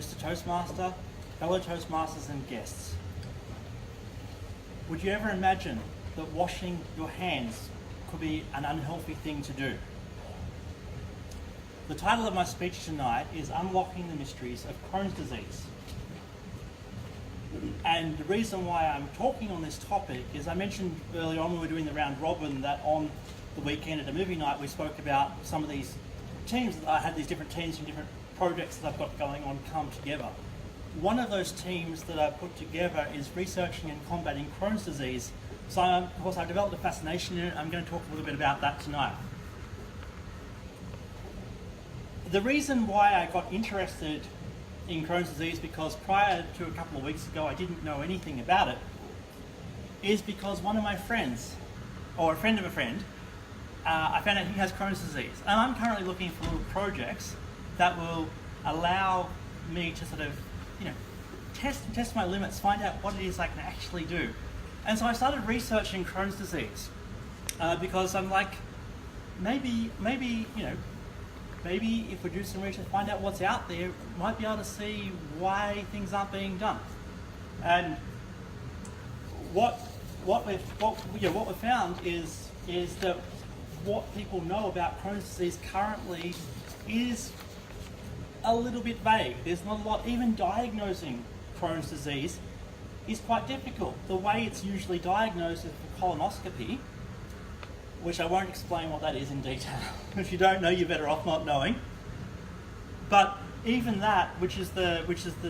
Mr. Toastmaster, fellow Toastmasters and guests. Would you ever imagine that washing your hands could be an unhealthy thing to do? The title of my speech tonight is Unlocking the Mysteries of Crohn's Disease. And the reason why I'm talking on this topic is I mentioned earlier on when we were doing the round robin that on the weekend at a movie night we spoke about some of these teams. I had these different teams from different projects that I've got going on come together. One of those teams that I put together is researching and combating Crohn's disease. So of course I've developed a fascination in it. I'm going to talk a little bit about that tonight. The reason why I got interested in Crohn's disease, because prior to a couple of weeks ago I didn't know anything about it, is because one of my friends, or a friend of a friend, I found out he has Crohn's disease. And I'm currently looking for little projects that will allow me to sort of, test my limits, find out what it is I can actually do. And so I started researching Crohn's disease because I'm like, maybe if we do some research, find out what's out there, might be able to see why things aren't being done. And what we found is that what people know about Crohn's disease currently is a little bit vague. There's not a lot. Even diagnosing Crohn's disease is quite difficult. The way it's usually diagnosed is for colonoscopy, which I won't explain what that is in detail. If you don't know, you're better off not knowing. But even that, which is the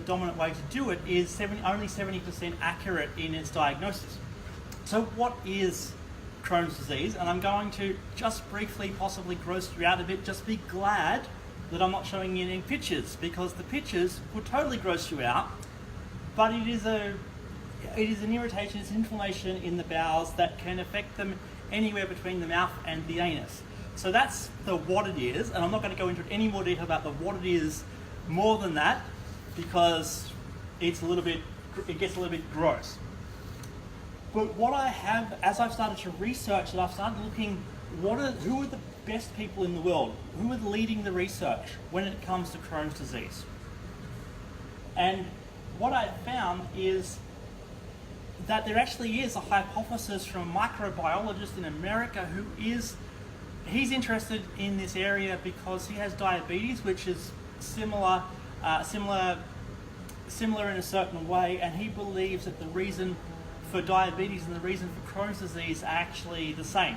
dominant way to do it, is only 70% accurate in its diagnosis. So what is Crohn's disease? And I'm going to just briefly, possibly gross you out a bit, just be glad that I'm not showing you any pictures, because the pictures will totally gross you out. But it is an irritation, it's inflammation in the bowels that can affect them anywhere between the mouth and the anus. So that's what it is, and I'm not going to go into any more detail about what it is more than that, because it gets a little bit gross. But what I have, as I've started to research it, I've started looking, who are the best people in the world? Who are leading the research when it comes to Crohn's disease? And what I found is that there actually is a hypothesis from a microbiologist in America he's interested in this area because he has diabetes, which is similar in a certain way, and he believes that the reason for diabetes and the reason for Crohn's disease are actually the same.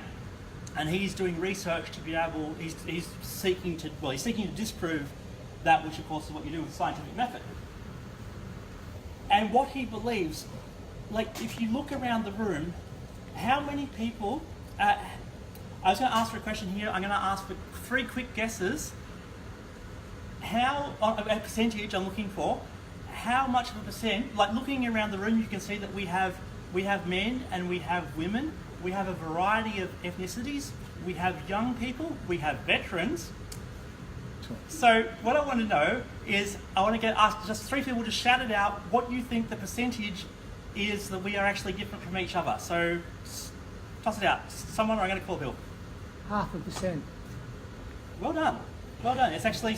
And he's doing research to be able, he's seeking to disprove that, which of course is what you do with the scientific method. And what he believes, like if you look around the room, how many people, I was going to ask for a question here, I'm going to ask for 3 quick guesses. A percentage I'm looking for, how much of a percent, like looking around the room you can see that we have men and we have women, we have a variety of ethnicities, we have young people, we have veterans. So what I want to know is, I want to ask just 3 people to shout it out what you think the percentage is that we are actually different from each other. So toss it out. Someone, or I'm going to call Bill. 0.5%. Well done. Well done. It's actually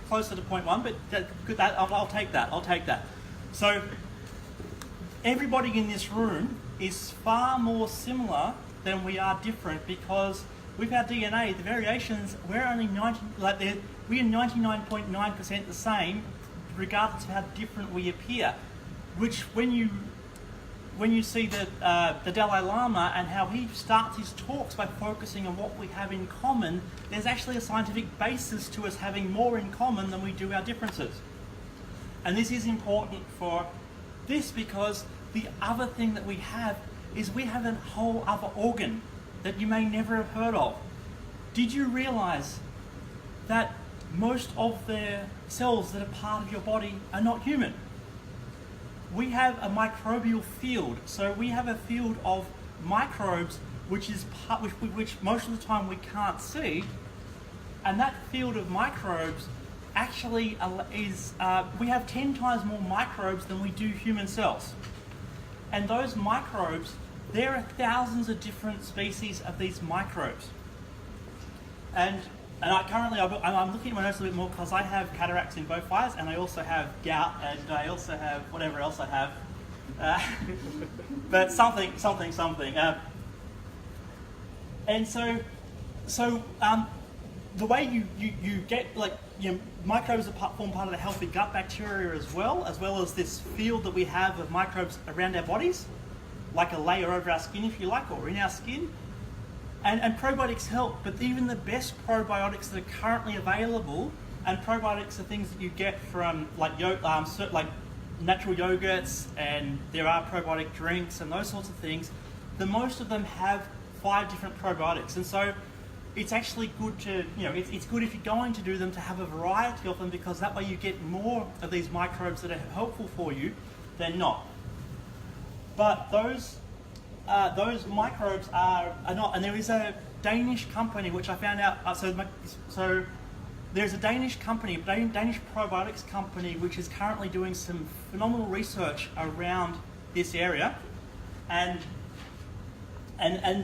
closer to 0.1, but I'll take that. I'll take that. So everybody in this room is far more similar than we are different, because with our DNA, the variations, we're only 99.9% the same, regardless of how different we appear. Which, when you see the Dalai Lama and how he starts his talks by focusing on what we have in common, there's actually a scientific basis to us having more in common than we do our differences. And this is important for this, because the other thing that we have is we have a whole other organ that you may never have heard of. Did you realize that most of the cells that are part of your body are not human? We have a microbial field, so we have a field of microbes which most of the time we can't see, and that field of microbes actually we have 10 times more microbes than we do human cells. And those microbes, there are thousands of different species of these microbes. And And I'm looking at my notes a little bit more because I have cataracts in both eyes, and I also have gout, and I also have whatever else I have. But something. And so the way you get, like, microbes form part of the healthy gut bacteria as well as this field that we have of microbes around our bodies, like a layer over our skin, if you like, or in our skin. And probiotics help, but even the best probiotics that are currently available, and probiotics are things that you get from like natural yogurts, and there are probiotic drinks and those sorts of things, the most of them have 5 different probiotics. And so it's actually good to, it's good if you're going to do them to have a variety of them, because that way you get more of these microbes that are helpful for you than not. But those microbes are not, and there is a Danish company which I found out. So there's a Danish company, Danish probiotics company, which is currently doing some phenomenal research around this area, and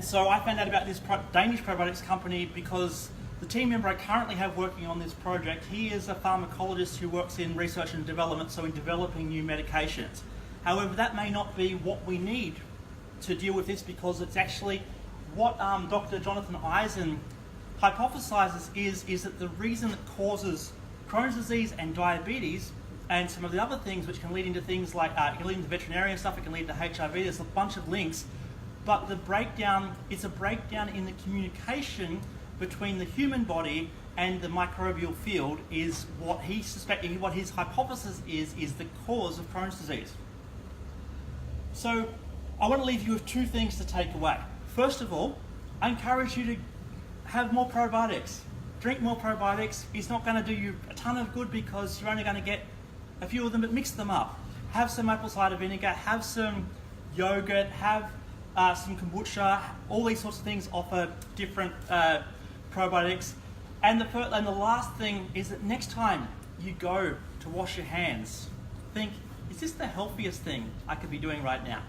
so I found out about this Danish probiotics company because the team member I currently have working on this project, he is a pharmacologist who works in research and development, so in developing new medications. However, that may not be what we need to deal with this, because it's actually what Dr. Jonathan Eisen hypothesizes is that the reason that causes Crohn's disease and diabetes and some of the other things which can lead into things like, it can lead into veterinarian stuff, it can lead to HIV, there's a bunch of links, but it's a breakdown in the communication between the human body and the microbial field is what his hypothesis is the cause of Crohn's disease. So I want to leave you with 2 things to take away. First of all, I encourage you to have more probiotics. Drink more probiotics. It's not going to do you a ton of good because you're only going to get a few of them, but mix them up. Have some apple cider vinegar, have some yogurt, have some kombucha. All these sorts of things offer different probiotics. And the last thing is that next time you go to wash your hands, think, is this the healthiest thing I could be doing right now?